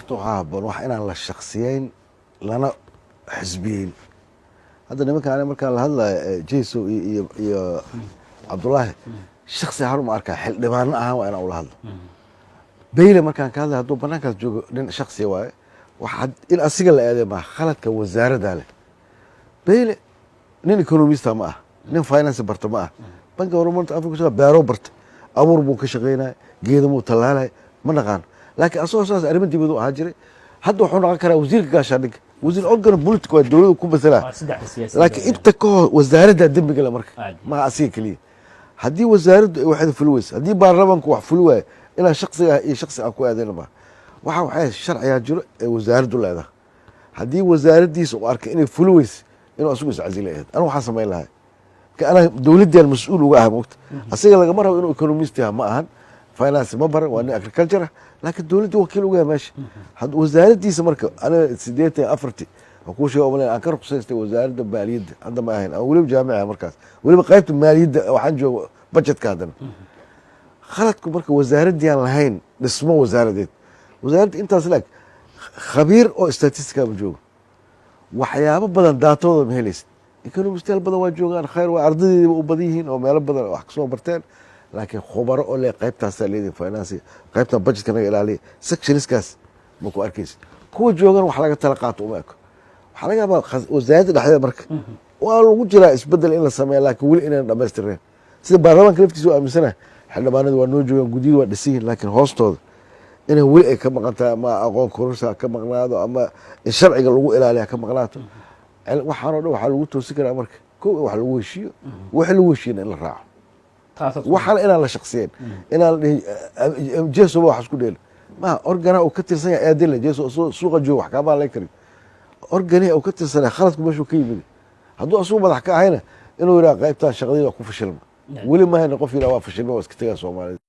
horta waxaa haboon wax inaan la shaksiyeyn lana xisbiyeyn. hadda nimankaan markaan la hadlayo jeeso iyo cabdullaahi shaksi ahaan uma arkaa xildhibaano ahaan waa inaan ula hadlo. beyle markaan ka hadlay hadduu banaankaas joogo nin shaksiya waaye waxaa in asiga la aadee maa khaladka wasaaraddaa leh. beyle nin economista ma ah, nin finance barta ma ah, banka horumarinta afrika beero barta, abuur buu ka shaqeynaya, geeda muu tallaalaya, ma naqaano. laakiin asagoo saas arrimo dibadu ahaa jiray hadda wuxuu noqon karaa wasiirka gaashaandhigga, wasiir organ politic waa dowladda ku masalaa. laakiin inta ka hor wasaaradda dembiga le marka maha asiga keliya. haddii wasaaraddu ay waxda fuli weysa, haddii baarlamaanku wax fuli waayo inaan shaksiga iyo shaksi aan ku aadayna maha. waxa waxay sharcigaa jiro ee wasaaraddu leedaha. haddii wasaaraddiisa uu arkay inay fuli weysa inuu asugu iscasila ahayd anu waxaan samayn lahay ana dowladdaan mas-uul uga aha mogta. asiga lagama rabo inuu economist yaha ma ahan, finance ma baran, waa nin agriculture ah, laakiin dowladda wakiil uga yaha meesha. wasaaraddiisa marka aniga 84 waxaan kuu sheega umaleyn aan ka ruqsaystay wasaaradda maaliyadda hadda ma ahayn, aan weliba jaamica markaas weliba qaybta maaliyadda waxaan jooga budgetka haddana. khaladku marka wasaaraddii aan lahayn dhismo wasaaradeed, wasaaradda intaas laeg khabiir oo statistica ma joogo, waxyaabo badan daatooda ma helaysid. economistayaal badan waa joogaan khayr waa ardaydeediba u badan yihiin oo meelo badan wax kasoo barteen, laakiin khubaro oo le qaybtaasaa leedihin finance qaybtan budgetka naga ilaaliya sectionskaas ma ku arkaysid. kuwa joogan wax laga tala qaato uma eko. waxaa laga yaabaa wasaaradda dhexdeeda marka waa lagu jiraa isbedel in la sameeya laakiin weli inaan dhamaystirneen. sida baarlamaanka laftiisa u aaminsanaha xildhibaanadu waa noo joogaan, gudyadu waa dhisan yihin, laakiin hoostooda inay weli ay ka maqan tahay ama aqoon kororsa ka maqnaado ama in sharciga lagu ilaaliya ka maqnaato. waxaanoo dhan waxaa lagu toosin karaa marka kow in wax lagu heshiiyo, wixii lagu heshiiyana in la raaco. waxaana inaan la shaksiyeyn, inaan la dhihin jeesoba wax isku dheelo maha. organa uu ka tirsan yahay aadila jeeso suuqa jooga wax kaama hadlayn karin. organihi uu ka tirsan yahay khaladku meeshuu ka yimid hadduu asugu madax ka ahayna inuu yidhaha qaybtaan shaqadii waa ku fashilma. weli ma hayna qof yidhaha waa fashilma waa iska tagaa Soomaalida.